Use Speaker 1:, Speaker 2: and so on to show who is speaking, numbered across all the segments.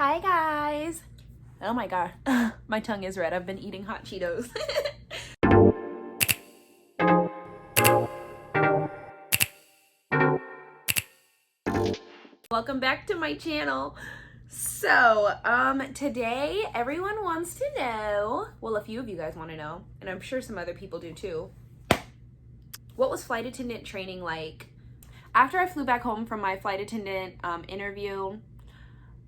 Speaker 1: Hi guys. Oh my god, my tongue is red. I've been eating hot Cheetos. Welcome back to my channel. So, today everyone wants to know, well, a few of you guys want to know, and I'm sure some other people do too. What was flight attendant training like? After I flew back home from my flight attendant interview,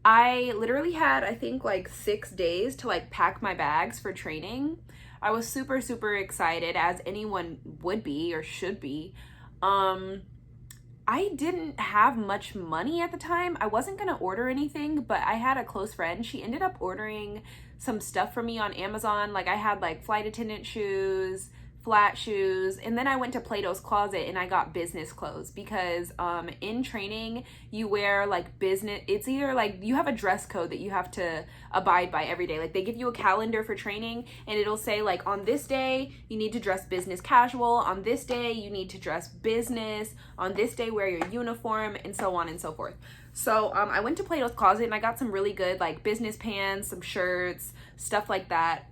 Speaker 1: I literally had, I think, like 6 days to like pack my bags for training. I was super, super excited, as anyone would be or should be. I didn't have much money at the time. I wasn't gonna order anything, but I had a close friend. She ended up ordering some stuff for me on Amazon. Like I had like flight attendant shoes, flat shoes, and then I went to Plato's Closet and I got business clothes because in training you wear like business, it's either like you have a dress code that you have to abide by every day. Like they give you a calendar for training and it'll say like on this day you need to dress business casual, on this day you need to dress business, on this day wear your uniform, and so on and so forth. So I went to Plato's Closet and I got some really good like business pants, some shirts, stuff like that.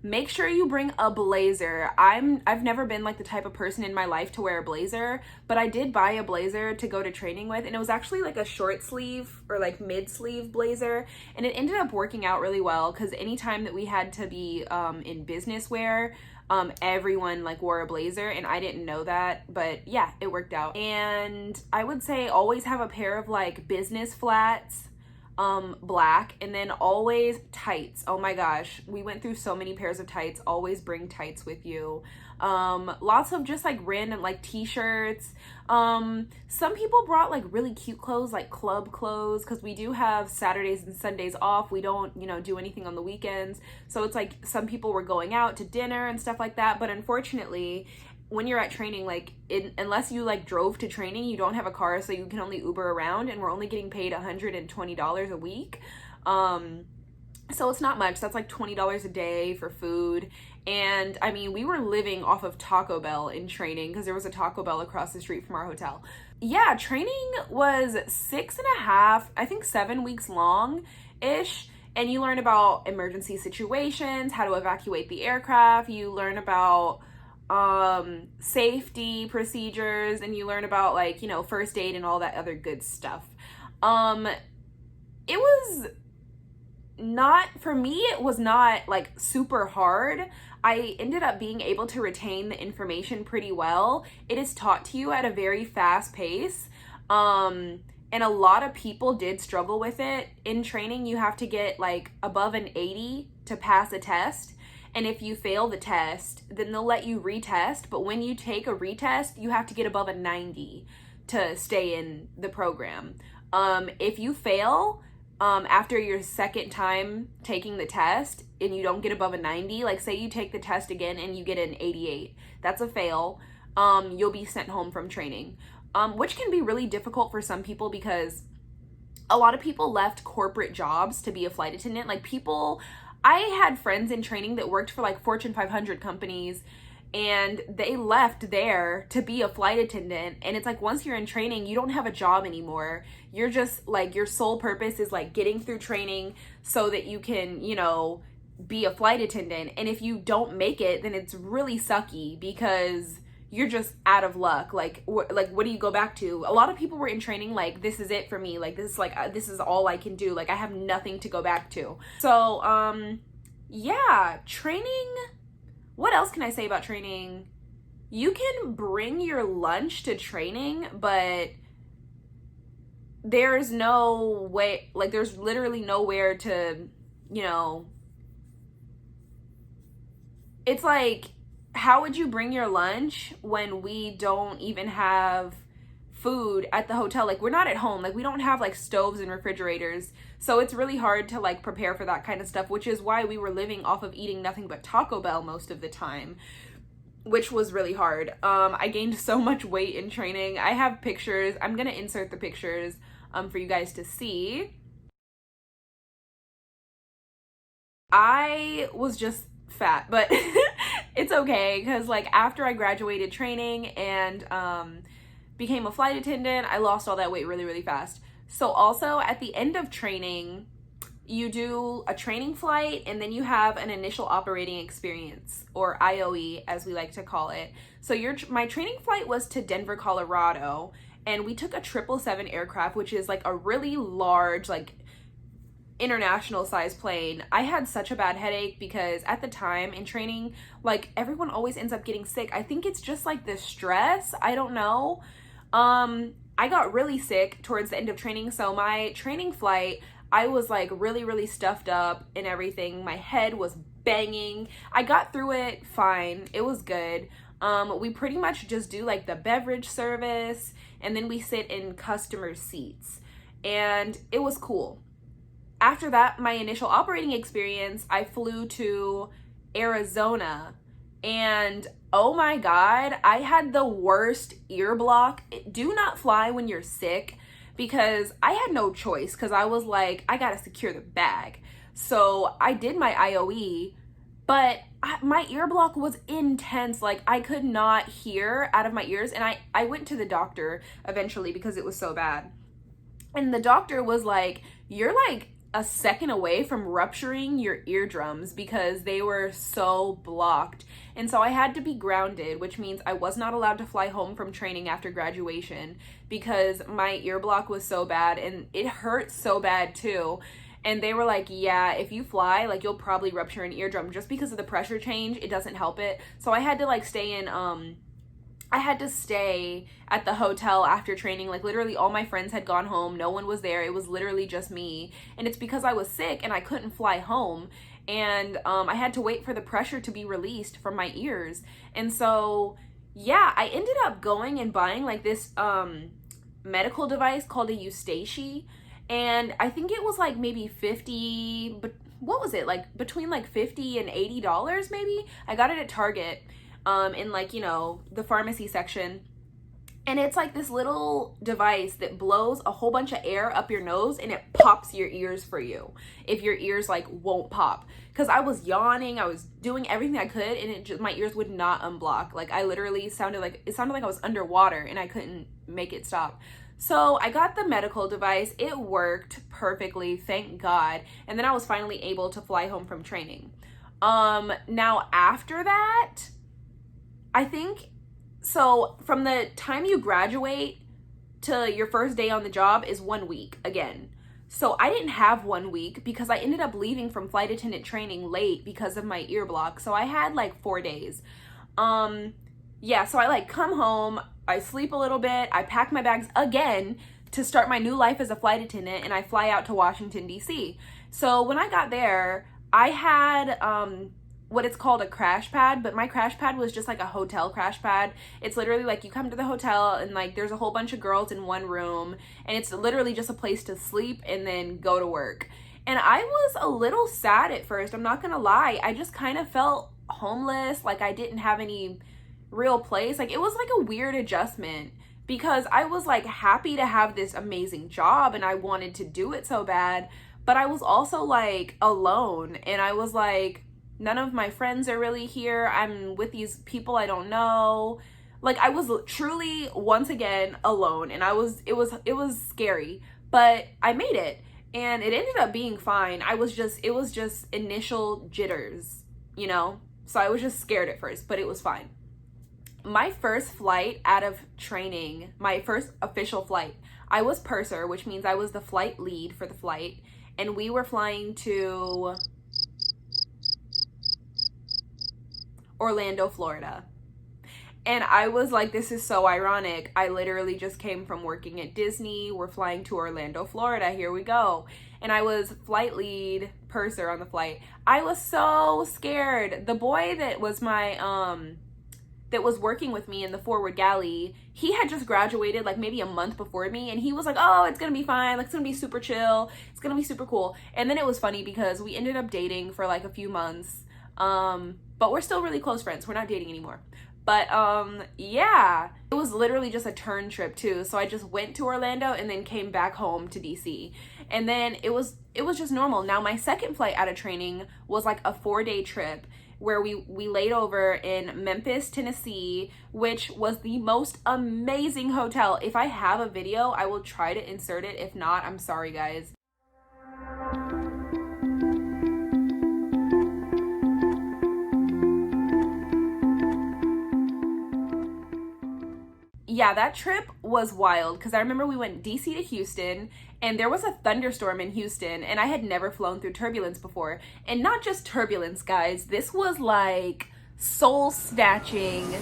Speaker 1: Make sure you bring a blazer. I've never been like the type of person in my life to wear a blazer, but I did buy a blazer to go to training with, and it was actually like a short sleeve or like mid sleeve blazer, and it ended up working out really well because anytime that we had to be in business wear, everyone like wore a blazer, and I didn't know that, but yeah, it worked out. And I would say always have a pair of like business flats, black, and then always tights. Oh my gosh, we went through so many pairs of tights. Always bring tights with you. Lots of just like random like t-shirts. Some people brought like really cute clothes, like club clothes, because we do have Saturdays and Sundays off. We don't, do anything on the weekends, so it's like some people were going out to dinner and stuff like that. But unfortunately, when you're at training, like unless you like drove to training, you don't have a car, so you can only Uber around, and we're only getting paid $120 a week. So it's not much. That's like $20 a day for food. And I mean, we were living off of Taco Bell in training because there was a Taco Bell across the street from our hotel. Yeah, training was 6.5, I think 7 weeks long ish. And you learn about emergency situations, how to evacuate the aircraft. You learn about safety procedures, and you learn about like, first aid and all that other good stuff. It was not, for me, it was not like super hard. I ended up being able to retain the information pretty well. It is taught to you at a very fast pace. And a lot of people did struggle with it. In training, you have to get like above an 80 to pass a test. And if you fail the test, then they'll let you retest. But when you take a retest, you have to get above a 90 to stay in the program. If you fail after your second time taking the test and you don't get above a 90, like say you take the test again and you get an 88, that's a fail. You'll be sent home from training, which can be really difficult for some people because a lot of people left corporate jobs to be a flight attendant. Like I had friends in training that worked for like Fortune 500 companies, and they left there to be a flight attendant. And it's like, once you're in training, you don't have a job anymore. You're just like, your sole purpose is like getting through training so that you can, be a flight attendant. And if you don't make it, then it's really sucky because you're just out of luck. Like what do you go back to? A lot of people were in training like, this is it for me. Like this is all I can do. Like I have nothing to go back to. So yeah, training. What else can I say about training? You can bring your lunch to training, but there's no way, like there's literally nowhere to, it's like, how would you bring your lunch when we don't even have food at the hotel? Like we're not at home, like we don't have like stoves and refrigerators, so it's really hard to like prepare for that kind of stuff, which is why we were living off of eating nothing but Taco Bell most of the time, which was really hard. I gained so much weight in training. I have pictures. I'm gonna insert the pictures for you guys to see. I was just fat, but it's okay because like after I graduated training and became a flight attendant, I lost all that weight really, really fast. So also at the end of training, you do a training flight, and then you have an initial operating experience, or IOE as we like to call it. So my training flight was to Denver, Colorado, and we took a 777 aircraft, which is like a really large, like international size plane. I had such a bad headache because at the time in training, like everyone always ends up getting sick. I think it's just like the stress. I don't know. I got really sick towards the end of training. So my training flight, I was like really, really stuffed up and everything. My head was banging. I got through it fine. It was good. We pretty much just do like the beverage service, and then we sit in customer seats, and it was cool. After that, my initial operating experience, I flew to Arizona, and oh my God, I had the worst ear block. Do not fly when you're sick, because I had no choice, because I was like, I gotta secure the bag. So I did my IOE, but my ear block was intense. Like I could not hear out of my ears, and I went to the doctor eventually because it was so bad. And the doctor was like, you're like a second away from rupturing your eardrums, because they were so blocked. And so I had to be grounded, which means I was not allowed to fly home from training after graduation, because my ear block was so bad, and it hurt so bad too. And they were like, yeah, if you fly, like you'll probably rupture an eardrum just because of the pressure change. It doesn't help it. So I had to like stay at the hotel after training. Like literally all my friends had gone home. No one was there. It was literally just me. And it's because I was sick and I couldn't fly home. And I had to wait for the pressure to be released from my ears. And so, yeah, I ended up going and buying like this medical device called a Eustache. And I think it was like maybe 50, but what was it? Like between like $50 and $80 maybe? I got it at Target. In like, you know, the pharmacy section. And it's like this little device that blows a whole bunch of air up your nose, and it pops your ears for you if your ears like won't pop. Because I was yawning, I was doing everything I could, and it just, my ears would not unblock. Like I literally sounded like I was underwater, and I couldn't make it stop. So I got the medical device. It worked perfectly, thank God. And then I was finally able to fly home from training. Now after that, I think, so from the time you graduate to your first day on the job is 1 week again. So I didn't have 1 week because I ended up leaving from flight attendant training late because of my ear block. So I had like 4 days. Yeah, so I like come home, I sleep a little bit, I pack my bags again to start my new life as a flight attendant, and I fly out to Washington, D.C. So when I got there, I had what it's called a crash pad, but my crash pad was just like a hotel crash pad. It's literally like you come to the hotel and like there's a whole bunch of girls in one room, and it's literally just a place to sleep and then go to work. And I was a little sad at first, I'm not gonna lie. I just kind of felt homeless, like I didn't have any real place. Like it was like a weird adjustment, because I was like happy to have this amazing job and I wanted to do it so bad, but I was also like alone, and I was like, none of my friends are really here. I'm with these people I don't know. Like I was truly once again alone, and it was scary, but I made it, and it ended up being fine. It was just initial jitters, you know? So I was just scared at first, but it was fine. My first flight out of training, my first official flight, I was purser, which means I was the flight lead for the flight, and we were flying to Orlando, Florida. And I was like, this is so ironic. I literally just came from working at Disney. We're flying to Orlando, Florida. Here we go. And I was flight lead purser on the flight. I was so scared. The boy that was that was working with me in the forward galley, he had just graduated like maybe a month before me, and he was like, oh, it's gonna be fine, like it's gonna be super chill, it's gonna be super cool. And then it was funny because we ended up dating for like a few months, but we're still really close friends. We're not dating anymore. But yeah, it was literally just a turn trip too. So I just went to Orlando and then came back home to DC. And then it was just normal. Now my second flight out of training was like a 4-day trip, where we laid over in Memphis, Tennessee, which was the most amazing hotel. If I have a video, I will try to insert it. If not, I'm sorry, guys. Yeah, that trip was wild because I remember we went DC to Houston and there was a thunderstorm in Houston and I had never flown through turbulence before. And not just turbulence, guys. This was like soul snatching,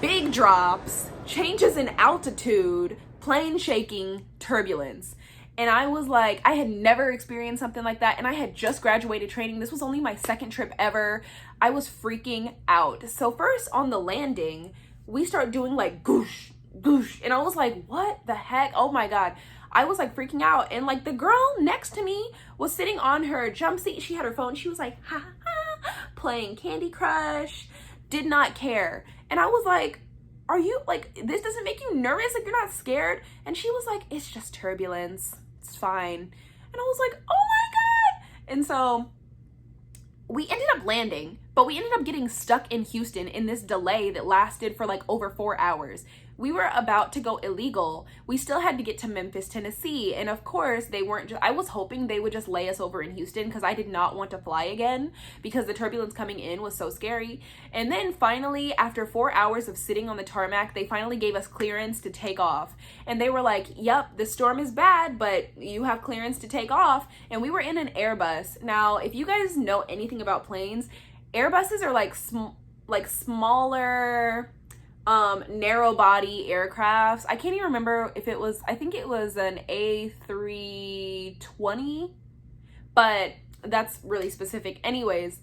Speaker 1: big drops, changes in altitude, plane shaking turbulence. And I was like, I had never experienced something like that. And I had just graduated training. This was only my second trip ever. I was freaking out. So first on the landing, we start doing like goosh, goosh. And I was like, what the heck? Oh my God. I was like freaking out. And like the girl next to me was sitting on her jump seat. She had her phone. She was like, ha ha, playing Candy Crush. Did not care. And I was like, are you like, this doesn't make you nervous? Like you're not scared? And she was like, it's just turbulence. It's fine. And I was like, oh my God. And so we ended up landing, but we ended up getting stuck in Houston in this delay that lasted for like over 4 hours. We were about to go illegal. We still had to get to Memphis, Tennessee. And of course, they weren't just, I was hoping they would just lay us over in Houston because I did not want to fly again because the turbulence coming in was so scary. And then finally, after 4 hours of sitting on the tarmac, they finally gave us clearance to take off. And they were like, yep, the storm is bad, but you have clearance to take off. And we were in an Airbus. Now, if you guys know anything about planes, Airbuses are like smaller, narrow body aircrafts. I can't even remember if it was, I think it was an A320, but that's really specific. Anyways,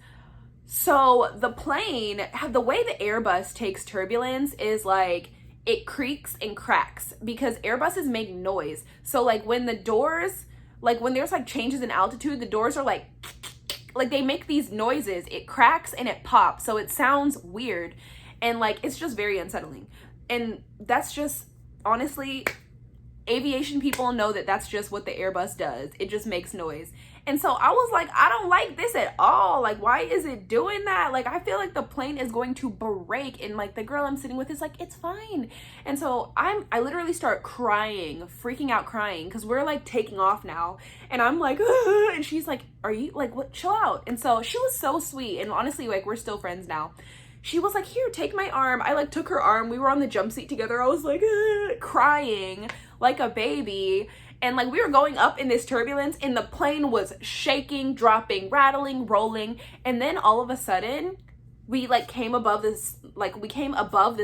Speaker 1: so the plane, the way the Airbus takes turbulence is like, it creaks and cracks because Airbuses make noise. So like when the doors, like when there's like changes in altitude, the doors are like they make these noises. It cracks and it pops. So it sounds weird. And like, it's just very unsettling. And that's just, honestly, aviation people know that that's just what the Airbus does. It just makes noise. And so I was like, I don't like this at all. Like, why is it doing that? Like, I feel like the plane is going to break. And like the girl I'm sitting with is like, it's fine. And so I literally start crying, freaking out crying because we're like taking off now. And I'm like, ugh. And she's like, are you like, what? Chill out. And so she was so sweet. And honestly, like we're still friends now. She was like, here, take my arm. I like took her arm. We were on the jump seat together. I was like, crying like a baby. And like we were going up in this turbulence and the plane was shaking, dropping, rattling, rolling. And then all of a sudden we like came above this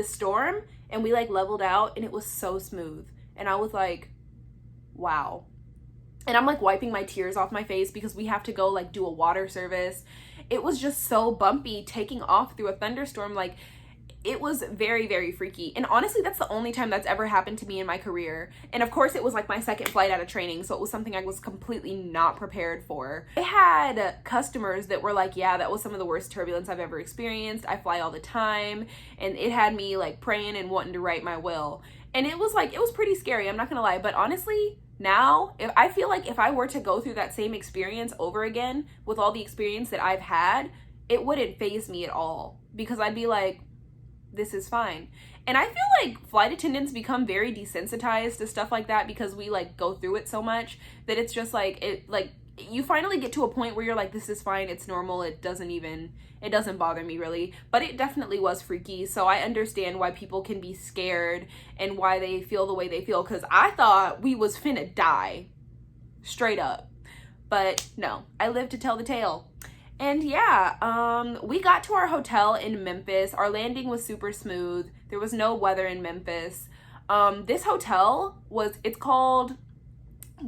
Speaker 1: storm and we like leveled out and it was so smooth. And I was like, wow. And I'm like wiping my tears off my face because we have to go like do a water service. It was just so bumpy taking off through a thunderstorm. Like it was very, very freaky. And honestly, that's the only time that's ever happened to me in my career. And of course it was like my second flight out of training. So it was something I was completely not prepared for. I had customers that were like, yeah, that was some of the worst turbulence I've ever experienced. I fly all the time. And it had me like praying and wanting to write my will. And it was like, it was pretty scary. I'm not gonna lie. But honestly, now, if I feel like if I were to go through that same experience over again with all the experience that I've had, it wouldn't faze me at all because I'd be like, this is fine. And I feel like flight attendants become very desensitized to stuff like that because we like go through it so much that it's just like, it like you finally get to a point where you're like, this is fine, it's normal, it doesn't bother me really. But it definitely was freaky. So I understand why people can be scared and why they feel the way they feel because I thought we was finna die straight up. But no, I lived to tell the tale. And yeah, we got to our hotel in Memphis. Our landing was super smooth. There was no weather in Memphis. This hotel it's called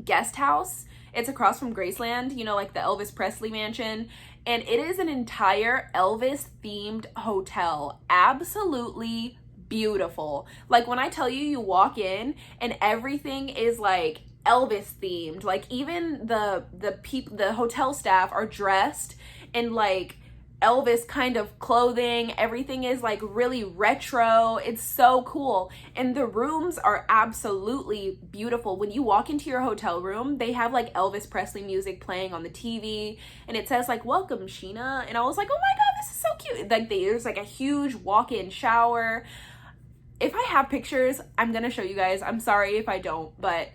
Speaker 1: Guest House. It's across from Graceland, you know, like the Elvis Presley mansion. And it is an entire Elvis themed hotel. Absolutely beautiful. Like when I tell you, you walk in and everything is like Elvis themed. Like even the hotel staff are dressed in like Elvis kind of clothing. Everything is like really retro. It's so cool. And the rooms are absolutely beautiful. When you walk into your hotel room, they have like Elvis Presley music playing on the TV, and it says like, welcome Sheena. And I was like, oh my God, this is so cute. Like there's like a huge walk-in shower. If I have pictures, I'm gonna show you guys. I'm sorry if I don't, but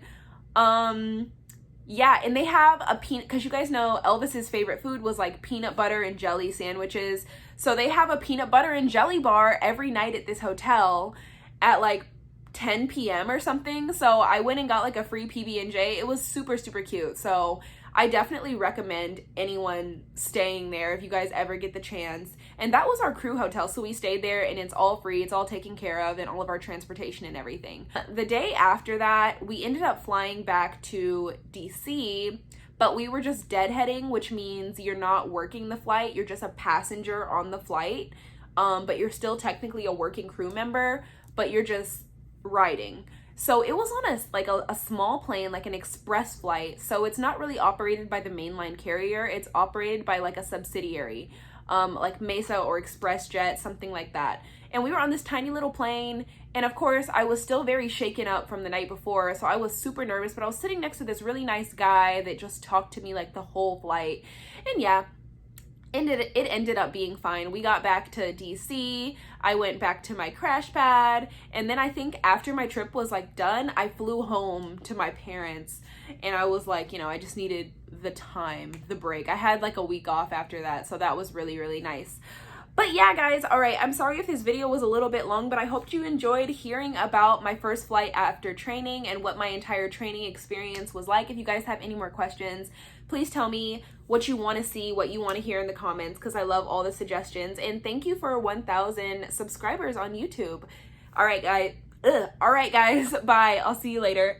Speaker 1: yeah, and they have a peanut, because you guys know Elvis's favorite food was like peanut butter and jelly sandwiches. So they have a peanut butter and jelly bar every night at this hotel at like 10 p.m. or something. So I went and got like a free PB&J. It was super, super cute. So I definitely recommend anyone staying there if you guys ever get the chance. And that was our crew hotel, so we stayed there, and it's all free, it's all taken care of, and all of our transportation and everything. The day after that, we ended up flying back to DC, but we were just deadheading, which means you're not working the flight, you're just a passenger on the flight, but you're still technically a working crew member, but you're just riding. So it was on a small plane, like an express flight. So it's not really operated by the mainline carrier. It's operated by like a subsidiary, like Mesa or Express Jet, something like that. And we were on this tiny little plane. And of course, I was still very shaken up from the night before. So I was super nervous, but I was sitting next to this really nice guy that just talked to me like the whole flight. And yeah, it ended up being fine. We got back to DC, I went back to my crash pad, and then I think after my trip was like done, I flew home to my parents, and I was like, I just needed the time, the break. I had like a week off after that, so that was really, really nice. But yeah, guys, all right, I'm sorry if this video was a little bit long, but I hope you enjoyed hearing about my first flight after training and what my entire training experience was like. If you guys have any more questions, please tell me what you want to see, what you want to hear in the comments, because I love all the suggestions. And thank you for 1,000 subscribers on YouTube. All right, guys. Bye. I'll see you later.